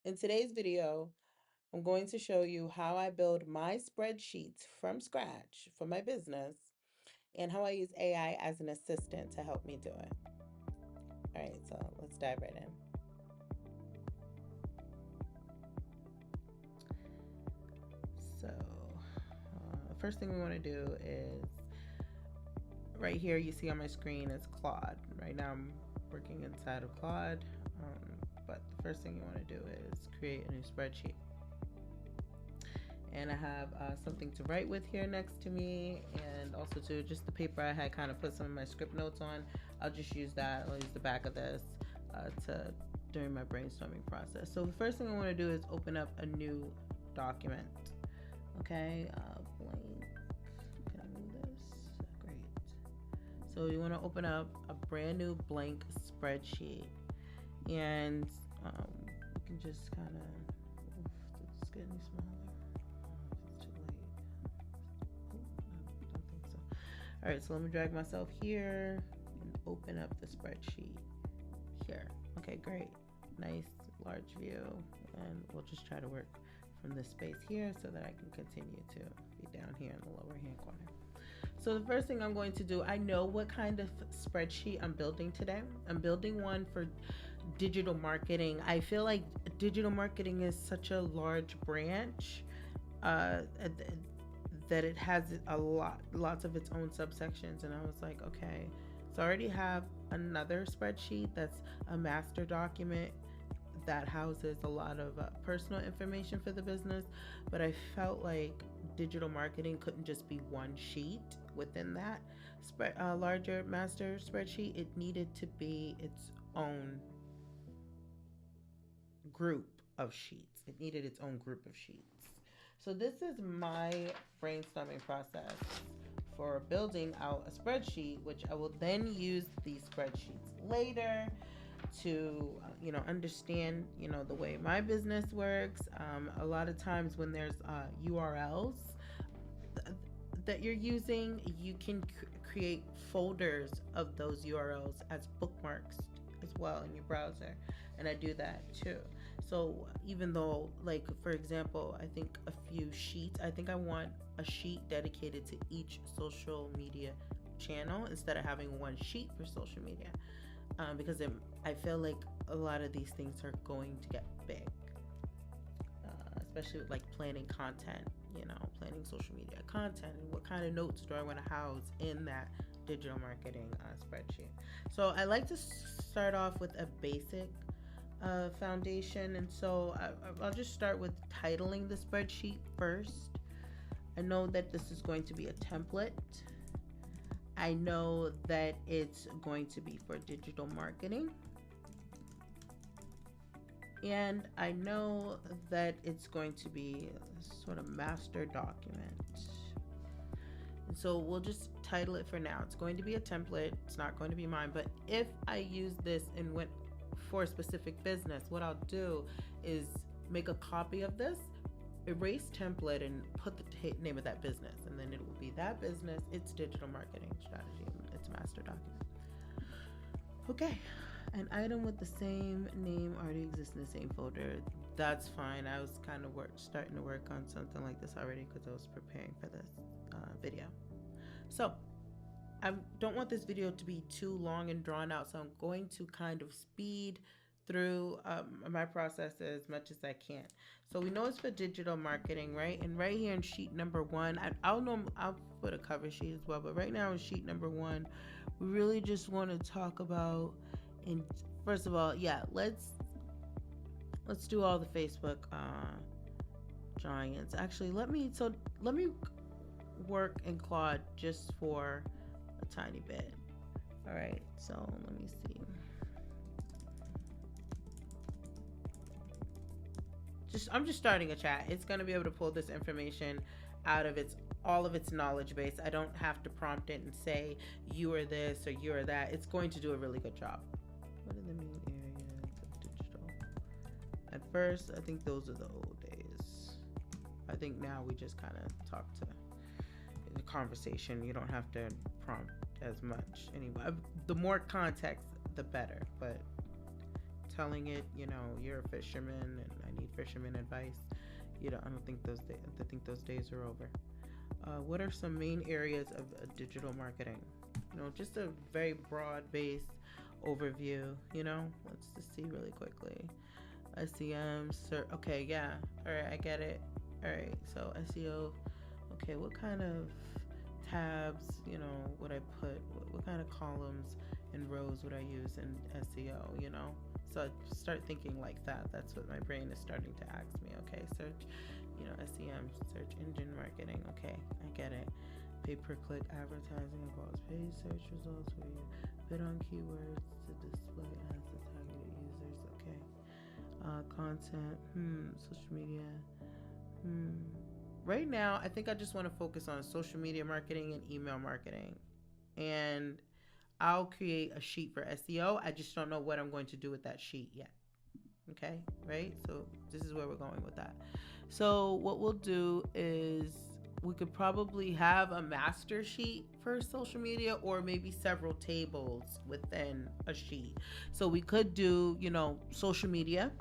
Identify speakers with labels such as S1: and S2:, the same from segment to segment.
S1: In today's video, I'm going to show you how I build my spreadsheets from scratch for my business and how I use AI as an assistant to help me do it. All right, so let's dive right in. So, the first thing we want to do is right here, you see on my screen is Claude. Right now, I'm working inside of Claude, but the first thing you want to do is create a new spreadsheet. And I have something to write with here next to me, and also to just the paper I had kind of put some of my script notes on. I'll just use that. I'll use the back of this to during my brainstorming process. So the first thing I want to do is open up a new document. Okay, blank. Can I move this? Great. So you want to open up a brand new blank spreadsheet, and you can just kind of. It's getting smaller. All right, so let me drag myself here and open up the spreadsheet here. Okay, great. Nice large view. And we'll just try to work from this space here so that I can continue to be down here in the lower hand corner. So the first thing I'm going to do, I know what kind of spreadsheet I'm building today. I'm building one for digital marketing. I feel like digital marketing is such a large branch. That it has lots of its own subsections, and I was like, okay, so I already have another spreadsheet that's a master document that houses a lot of personal information for the business, but I felt like digital marketing couldn't just be one sheet within that larger master spreadsheet. It needed to be its own group of sheets. It needed its own group of sheets. So this is my brainstorming process for building out a spreadsheet, which I will then use these spreadsheets later to understand the way my business works. A lot of times when there's URLs that you're using, you can create folders of those URLs as bookmarks as well in your browser, and I do that too. So even though, like, for example, I think I want a sheet dedicated to each social media channel instead of having one sheet for social media, because I feel like a lot of these things are going to get big, especially with like planning content, planning social media content, and what kind of notes do I want to house in that digital marketing spreadsheet. So I like to start off with a basic foundation, and so I'll just start with titling the spreadsheet first. I know that this is going to be a template. I know that it's going to be for digital marketing, and I know that it's going to be a sort of master document. And so we'll just title it for now. It's going to be a template. It's not going to be mine, but if I use this and went for a specific business, what I'll do is make a copy of this, erase template, and put the name of that business, and then it will be that business, its digital marketing strategy, its master document. Okay, an item with the same name already exists in the same folder. That's fine. I was kind of starting to work on something like this already because I was preparing for this video. So I don't want this video to be too long and drawn out, so I'm going to kind of speed through my process as much as I can. So we know it's for digital marketing, right? And right here in sheet number 1, I'll put a cover sheet as well, but right now in sheet number 1, we really just want to talk about, and first of all, let's do all the Facebook giants. Actually, let me work in Claude just for a tiny bit. All right, so let me see. I'm just starting a chat. It's going to be able to pull this information out of all of its knowledge base. I don't have to prompt it and say you are this or you are that. It's going to do a really good job. What are the main areas of digital? At first, I think those are the old days. I think now we just kind of talk to the conversation. You don't have to prompt as much anyway. The more context, the better, but telling it, you're a fisherman and I need fisherman advice. I don't think those days. I think those days are over. What are some main areas of digital marketing? Just a very broad-based overview. Let's just see really quickly. SEM, okay, yeah. All right, I get it. All right, so SEO. Okay, what kind of tabs, would I put? What kind of columns and rows would I use in SEO? So I start thinking like that. That's what my brain is starting to ask me. Okay, search, SEM, search engine marketing. Okay, I get it. Pay-per-click advertising involves paid search results where you bid on keywords to display ads to targeted users. Okay. Content, social media. Right now, I think I just want to focus on social media marketing and email marketing. And I'll create a sheet for SEO. I just don't know what I'm going to do with that sheet yet. Okay, right? So this is where we're going with that. So what we'll do is we could probably have a master sheet for social media, or maybe several tables within a sheet. So we could do, social media.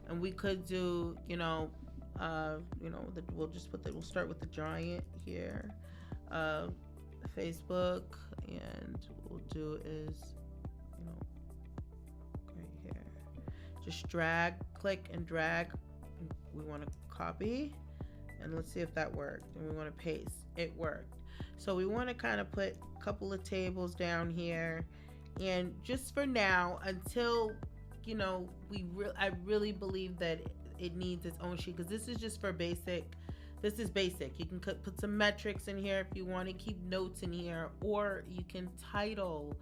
S1: And we could do, we'll start with the giant here. Facebook, and what we'll do is, right here, just click and drag. We want to copy, and let's see if that worked. And we want to paste. It worked. So we want to kind of put a couple of tables down here, and just for now, until I really believe that it needs its own sheet, because this is just for basic. This is basic. You can put some metrics in here if you want to, keep notes in here, or you can title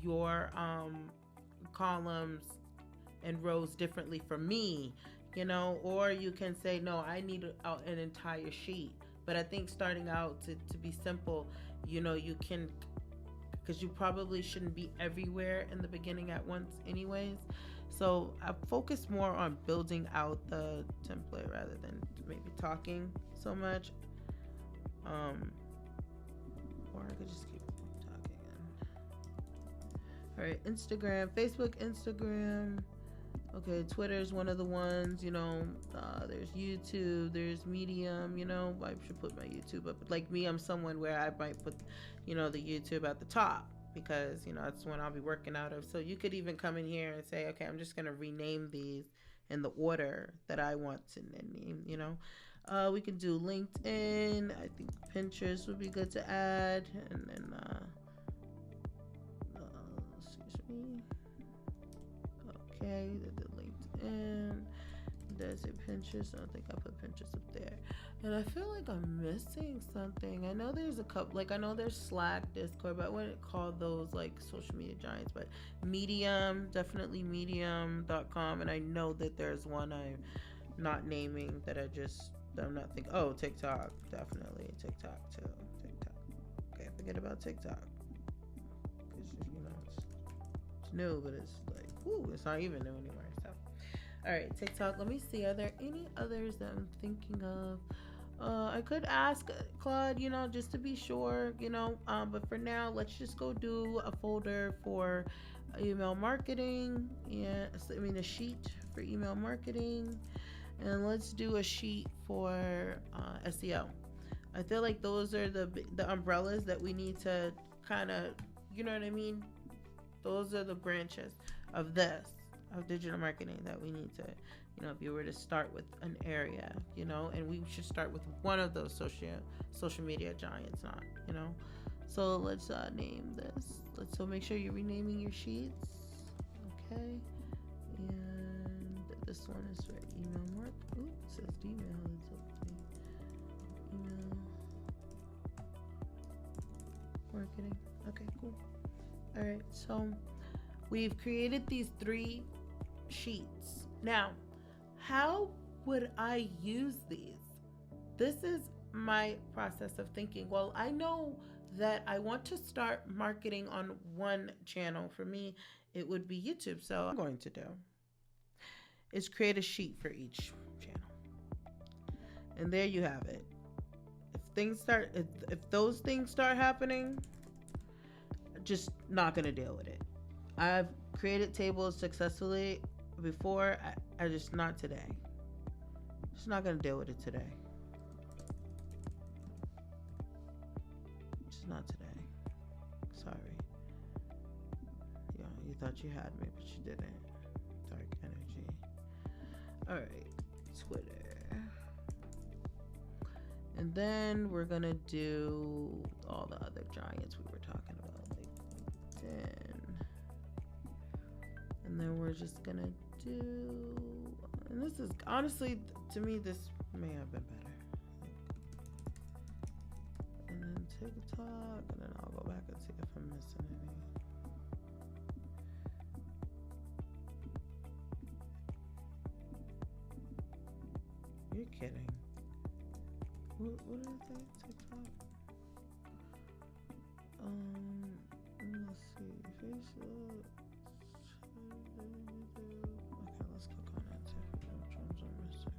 S1: your columns and rows differently for me, or you can say, no, I need an entire sheet. But I think starting out to be simple, you can, because you probably shouldn't be everywhere in the beginning at once anyways. So I focus more on building out the template rather than maybe talking so much. Or I could just keep talking. All right, Instagram, Facebook, Instagram. Okay, Twitter's one of the ones, there's YouTube, there's Medium, I should put my YouTube up. But like me, I'm someone where I might put, the YouTube at the top, because, that's when I'll be working out of. So you could even come in here and say, okay, I'm just going to rename these in the order that I want to name, We can do LinkedIn. I think Pinterest would be good to add. And then, excuse me. Okay, the LinkedIn. There's a Pinterest. I don't think I put Pinterest up there. And I feel like I'm missing something. I know there's a couple, I know there's Slack, Discord, but I wouldn't call those social media giants. But Medium, definitely medium.com. And I know that there's one I'm not naming that I'm not thinking. Oh, TikTok, definitely. TikTok too. TikTok. Okay, forget about TikTok. Because, it's new, but it's it's not even new anymore. So, all right, TikTok. Let me see. Are there any others that I'm thinking of? I could ask Claude, just to be sure, but for now, let's just go do a folder for email marketing. A sheet for email marketing, and let's do a sheet for SEO. I feel like those are the umbrellas that we need to kind of, you know what I mean? Those are the branches of digital marketing that we need to, if you were to start with an area, and we should start with one of those social media giants, not, So let's name this. So make sure you're renaming your sheets. Okay. And this one is for email marketing. Ooh, it says Gmail. Email marketing. Okay, cool. All right, so we've created these 3 sheets. Now, how would I use these? This is my process of thinking. Well, I know that I want to start marketing on one channel. For me, it would be YouTube. So what I'm going to do is create a sheet for each channel. And there you have it. if those things start happening, just not gonna deal with it. I've created tables successfully before. I just not today. Just not gonna deal with it today. Just not today. Sorry. Yeah, you thought you had me, but you didn't. Dark energy. Alright, Twitter. And then we're gonna do all the other giants we were talking about, like LinkedIn. And then we're just gonna do, and this is honestly, to me, this may have been better. And then TikTok, and then I'll go back and see if I'm missing any. You're kidding. What did I say? TikTok? Let's see. Facebook. Okay, let's click on it. See which ones I'm missing.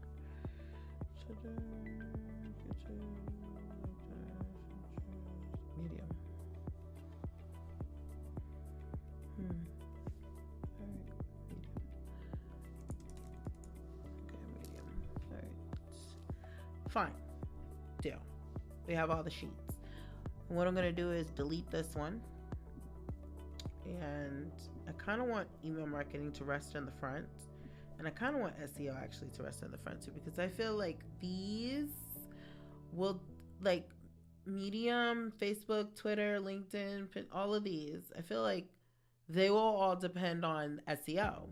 S1: Medium. Alright, medium. Okay, medium. Alright. Fine. Deal. We have all the sheets. And what I'm going to do is delete this one. And I kind of want email marketing to rest in the front. And I kind of want SEO actually to rest in the front too, because I feel like these will, like Medium, Facebook, Twitter, LinkedIn, all of these, I feel like they will all depend on SEO,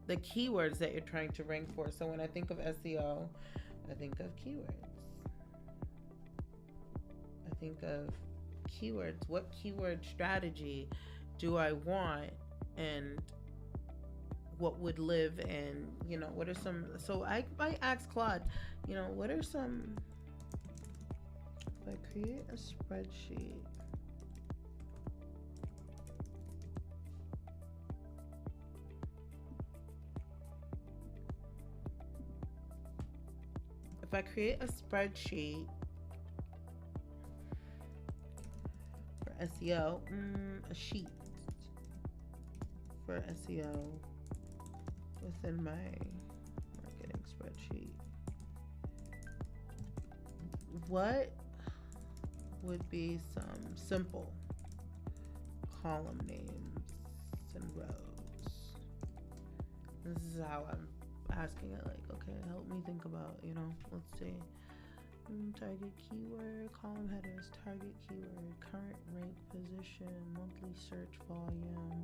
S1: the keywords that you're trying to rank for. So when I think of SEO, I think of keywords. I think of keywords. What keyword strategy do I want, and what would live in, what are some, so I might ask Claude, what are some, if I create a spreadsheet, for SEO, a sheet for SEO within my marketing spreadsheet, what would be some simple column names and rows? This is how I'm asking it, like, okay, help me think about, let's see. Target keyword, column headers, target keyword, current rank position, monthly search volume.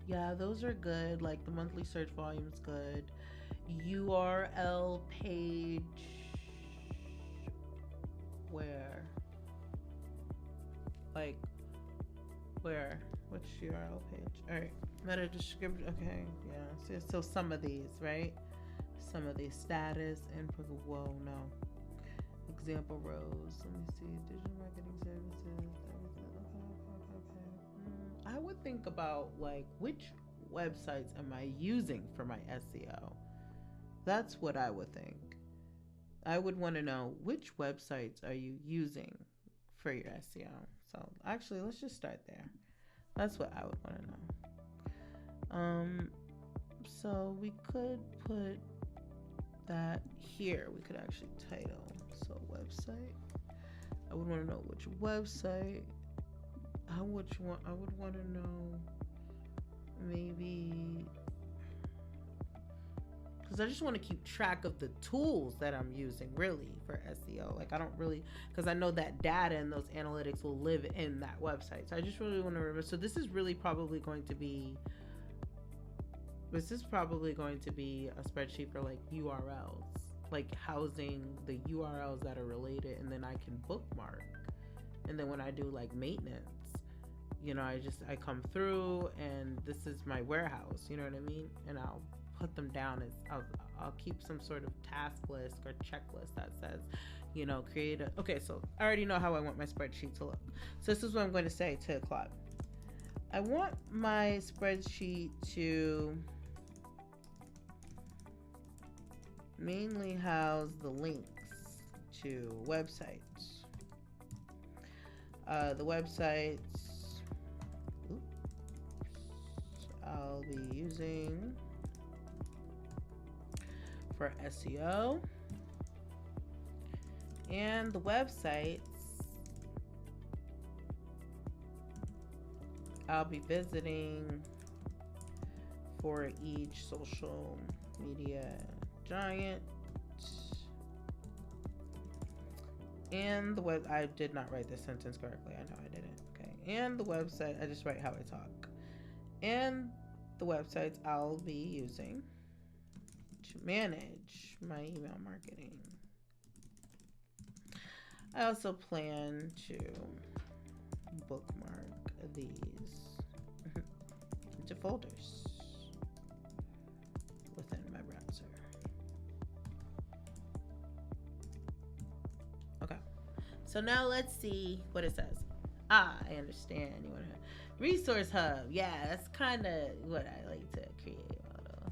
S1: Yeah, those are good. Like the monthly search volume is good. URL page. Where? Like, where? Which URL page? All right. Meta description. Okay. Yeah. So some of these, right? Some of these status and whoa, no. Example rows. Let me see. Digital marketing services. Okay. I would think about like which websites am I using for my SEO? That's what I would think. I would want to know which websites are you using for your SEO. So actually, let's just start there. That's what I would want to know. So we could put that here. We could actually title. So website. I would want to know which website. I would want to know maybe, because I just want to keep track of the tools that I'm using really for SEO. Like I don't really, because I know that data and those analytics will live in that website. So I just really want to remember. So this is probably going to be a spreadsheet for like URLs, like housing the URLs that are related, and then I can bookmark. And then when I do like maintenance, I come through and this is my warehouse, you know what I mean? And I'll put them down as I'll keep some sort of task list or checklist that says, create a, okay, so I already know how I want my spreadsheet to look. So this is what I'm going to say to Claude. I want my spreadsheet to mainly house the links to websites The websites, oops, I'll be using for SEO, and the websites I'll be visiting for each social media giant. And the web, I did not write this sentence correctly. I know I didn't. Okay. And the website, I just write how I talk. And the websites I'll be using to manage my email marketing. I also plan to bookmark these into folders within my browser. Okay, so now let's see what it says. I understand you want to resource hub. Yeah, that's kind of what I like to create,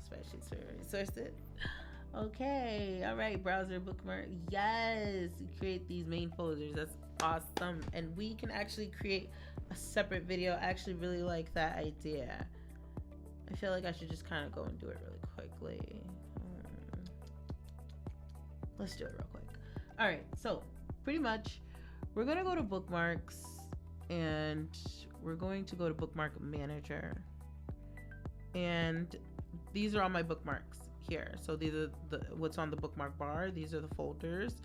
S1: especially for resources. Okay, all right, browser bookmark. Yes, create these main folders. That's awesome. And we can actually create a separate video. I actually really like that idea. I feel like I should just kind of go and do it really quickly. Let's do it real quick. All right, so pretty much we're going to go to bookmarks and we're going to go to bookmark manager. And these are all my bookmarks here. So these are what's on the bookmark bar. These are the folders,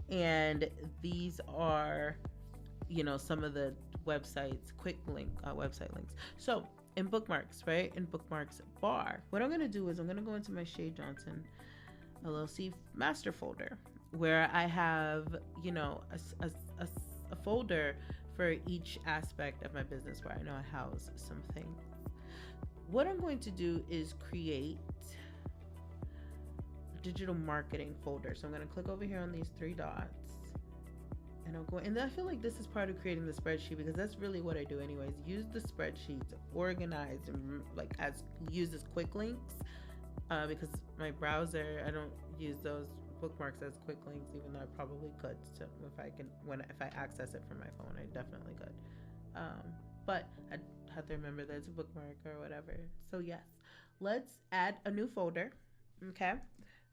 S1: and these are, some of the websites, quick link website links. So in bookmarks, right, in bookmarks bar, what I'm going to do is I'm going to go into my Shay Johnson LLC master folder, where I have, a folder for each aspect of my business where I know I house something. What I'm going to do is create a digital marketing folder. So I'm going to click over here on these three dots, and I'll go, and I feel like this is part of creating the spreadsheet, because that's really what I do anyways. Use the spreadsheet to organize and use as quick links, because my browser, I don't use those bookmarks as quick links, even though I probably could. So if I access it from my phone, I definitely could. But I have to remember that it's a bookmark or whatever. So yes, let's add a new folder. Okay,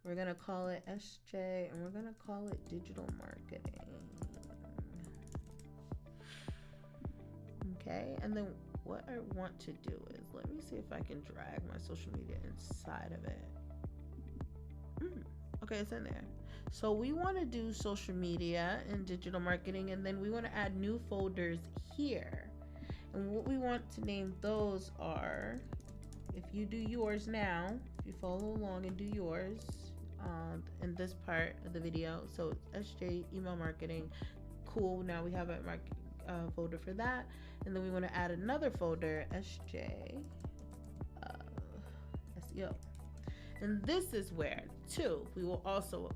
S1: we're gonna call it SJ, and we're gonna call it digital marketing. Okay, and then what I want to do is, let me see if I can drag my social media inside of it. Okay, it's in there. So we want to do social media and digital marketing, and then we want to add new folders here. And what we want to name those are, if you do yours now, if you follow along and do yours in this part of the video. So SJ email marketing, cool. Now we have a folder for that, and then we want to add another folder, SJ SEO. And this is where, too, we will also,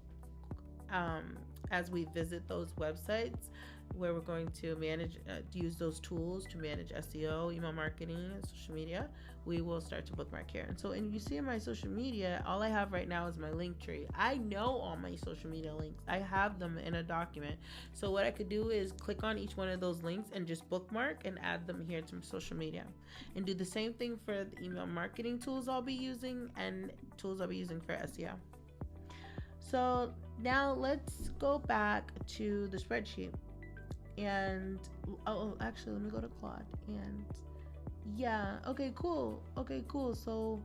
S1: as we visit those websites, where we're going to manage, use those tools to manage SEO, email marketing, and social media, we will start to bookmark here. And so, and you see in my social media, all I have right now is my link tree. I know all my social media links. I have them in a document. So what I could do is click on each one of those links and just bookmark and add them here to social media. And do the same thing for the email marketing tools I'll be using and tools I'll be using for SEO. So now let's go back to the spreadsheet. And actually, let me go to Claude. And yeah, okay, cool. So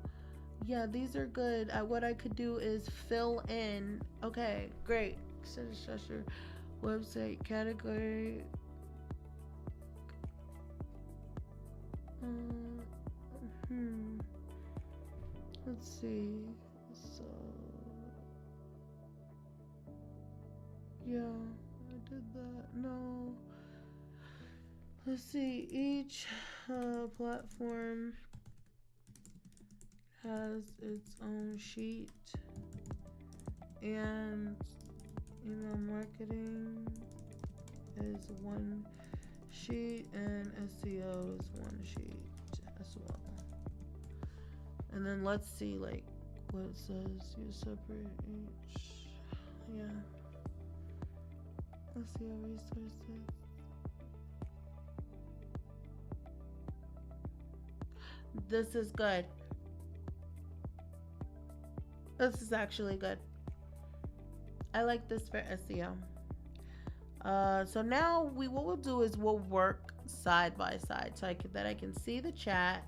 S1: yeah, these are good. What I could do is fill in. Okay, great. Structure, website category. Let's see. So yeah, I did that. No. Let's see. Each platform has its own sheet, and email marketing is one sheet, and SEO is one sheet as well. And then let's see, like, what it says. You separate each. Yeah. SEO resources. This is good. This is actually good. I like this for SEO. So now what we'll do is we'll work side by side, so that I can see the chat,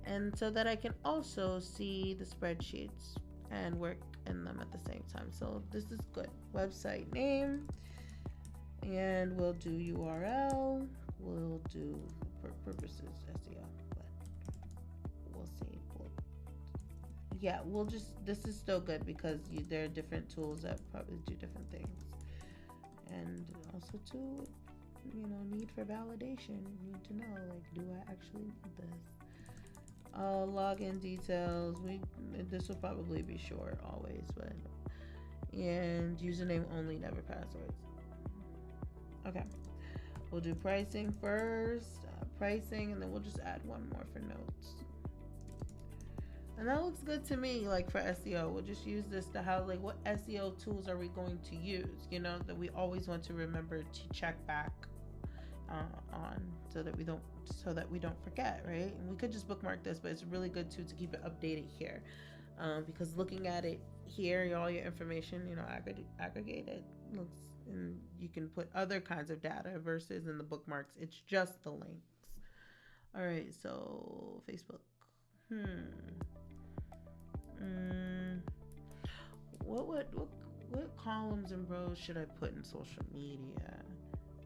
S1: and so that I can also see the spreadsheets and work in them at the same time. So this is good. Website name, and we'll do URL. We'll do for purposes SEO, but we'll see. Yeah, we'll just, this is still good because there are different tools that probably do different things. And also too, need for validation. You need to know, like, do I actually need this? Login details. This will probably be short always, but, and username only, never passwords. Okay, we'll do pricing first. Pricing, and then we'll just add one more for notes. And that looks good to me, like for SEO. We'll just use this to how, like, what SEO tools are we going to use, that we always want to remember to check back on so that we don't forget, right? And we could just bookmark this, but it's really good too to keep it updated here, because looking at it here, all your information, aggregated looks, and you can put other kinds of data versus in the bookmarks, it's just the links. All right, so Facebook. What columns and rows should I put in social media?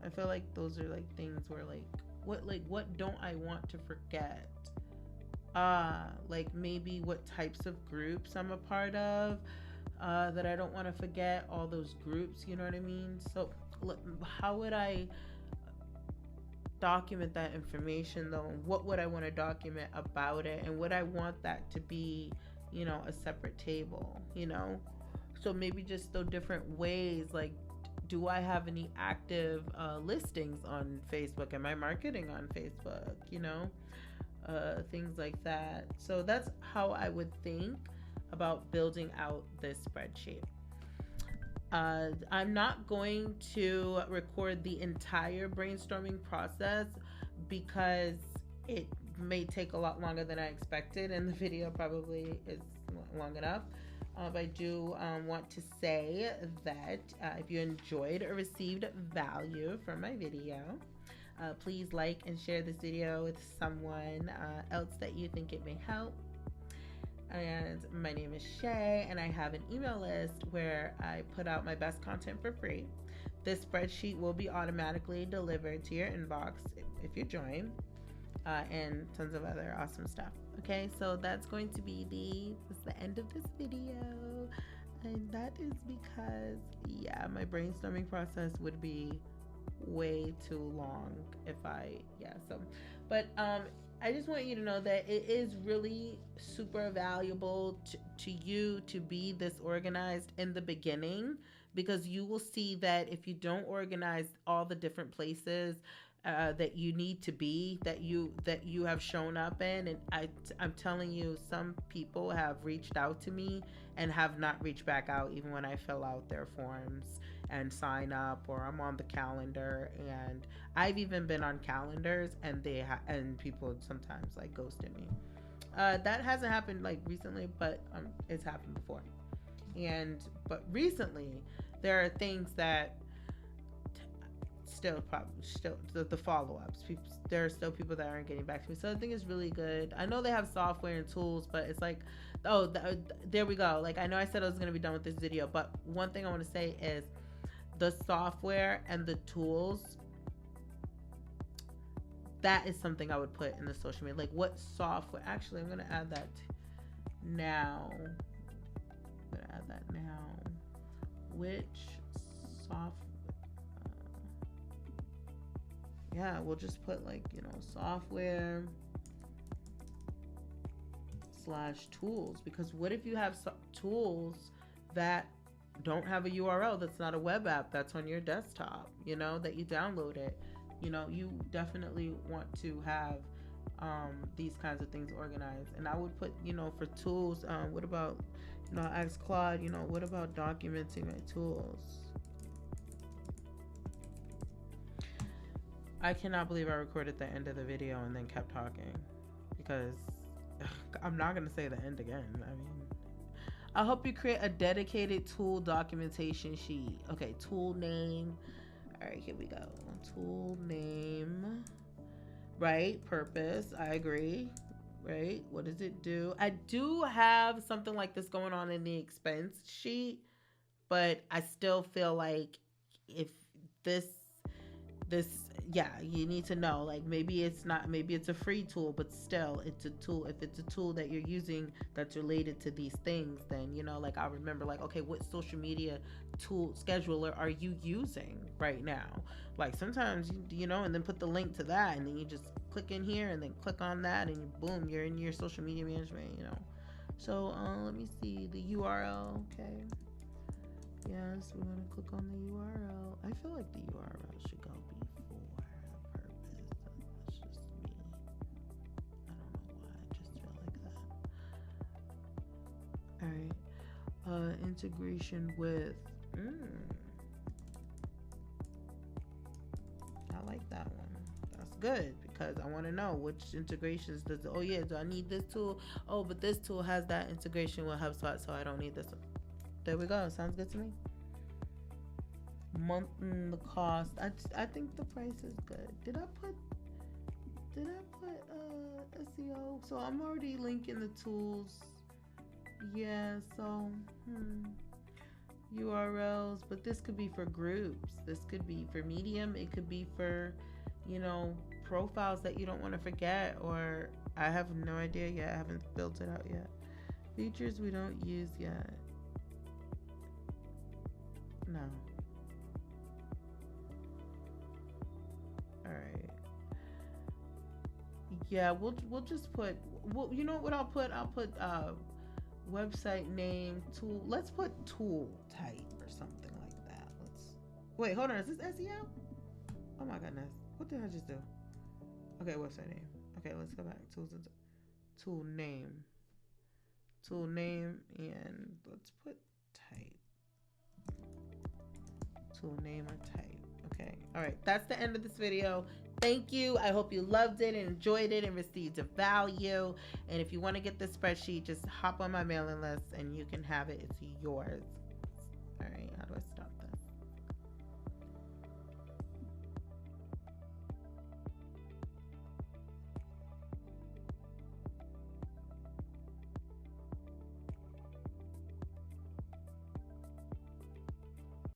S1: I feel like those are like things where what don't I want to forget? Like maybe what types of groups I'm a part of, that I don't want to forget, all those groups, you know what I mean? So how would I document that information though? And what would I want to document about it? And would I want that to be, a separate table, So maybe just the different ways, like, do I have any active listings on Facebook? Am I marketing on Facebook? Things like that. So that's how I would think about building out this spreadsheet. I'm not going to record the entire brainstorming process because it may take a lot longer than I expected, and the video probably is long enough. But I do want to say that if you enjoyed or received value from my video, please like and share this video with someone else that you think it may help. And my name is Shay, and I have an email list where I put out my best content for free. This spreadsheet will be automatically delivered to your inbox if you join, and tons of other awesome stuff. Okay, so that's going to be the end of this video, and that is because my brainstorming process would be way too long if but I just want you to know that it is really super valuable to you to be this organized in the beginning, because you will see that if you don't organize all the different places that you need to be, that you have shown up in, and I'm telling you, some people have reached out to me and have not reached back out even when I fill out their forms and sign up, or I'm on the calendar, and I've even been on calendars and and people sometimes like ghosted me. That hasn't happened like recently, but it's happened before. But recently there are things that still the follow-ups, there are still people that aren't getting back to me. So I think it's really good. I know they have software and tools, but it's like, there we go. Like, I know I said I was going to be done with this video, but one thing I want to say is the software and the tools, that is something I would put in the social media. Like, what software? Actually, I'm going to add that now. Which software? We'll just put like, software / tools, because what if you have tools that don't have a URL, that's not a web app, that's on your desktop, that you download it. You definitely want to have these kinds of things organized. And I would put, for tools, what about, ask Claude, what about documenting my tools? I cannot believe I recorded the end of the video and then kept talking, because I'm not going to say the end again. I mean, I'll help you create a dedicated tool documentation sheet. Okay, tool name. All right, here we go. Tool name. Right, purpose. I agree. Right, what does it do? I do have something like this going on in the expense sheet, but I still feel like if this this yeah, you need to know, like, maybe it's not, maybe it's a free tool, but still it's a tool. If it's a tool that you're using that's related to these things, then like I remember, like, okay, what social media tool scheduler are you using right now? Like sometimes and then put the link to that, and then you just click in here and then click on that, and boom, you're in your social media management. So let me see the URL. Okay, yes, we want to click on the URL. I feel like the URL should go before purpose. That's just me. I don't know why. I just feel like that. All right. Integration with. I like that one. That's good because I want to know which integrations does. Oh yeah, do I need this tool? Oh, but this tool has that integration with HubSpot, so I don't need this one. There we go. Sounds good to me. The cost. I think the price is good. Did I put SEO? So I'm already linking the tools. Yeah, so URLs, but this could be for groups. This could be for Medium. It could be for, profiles that you don't want to forget, or I have no idea yet. I haven't built it out yet. Features we don't use yet. No. All right. Yeah, we'll just put. Well, you know what I'll put? I'll put website name, tool. Let's put tool type or something like that. Wait. Hold on. Is this SEO? Oh my goodness. What did I just do? Okay, website name. Okay, let's go back. Tool name. Tool name, and let's put type. Tool name or type. Okay. All right. That's the end of this video. Thank you. I hope you loved it and enjoyed it and received a value. And if you want to get this spreadsheet, just hop on my mailing list and you can have it. It's yours. All right. How do I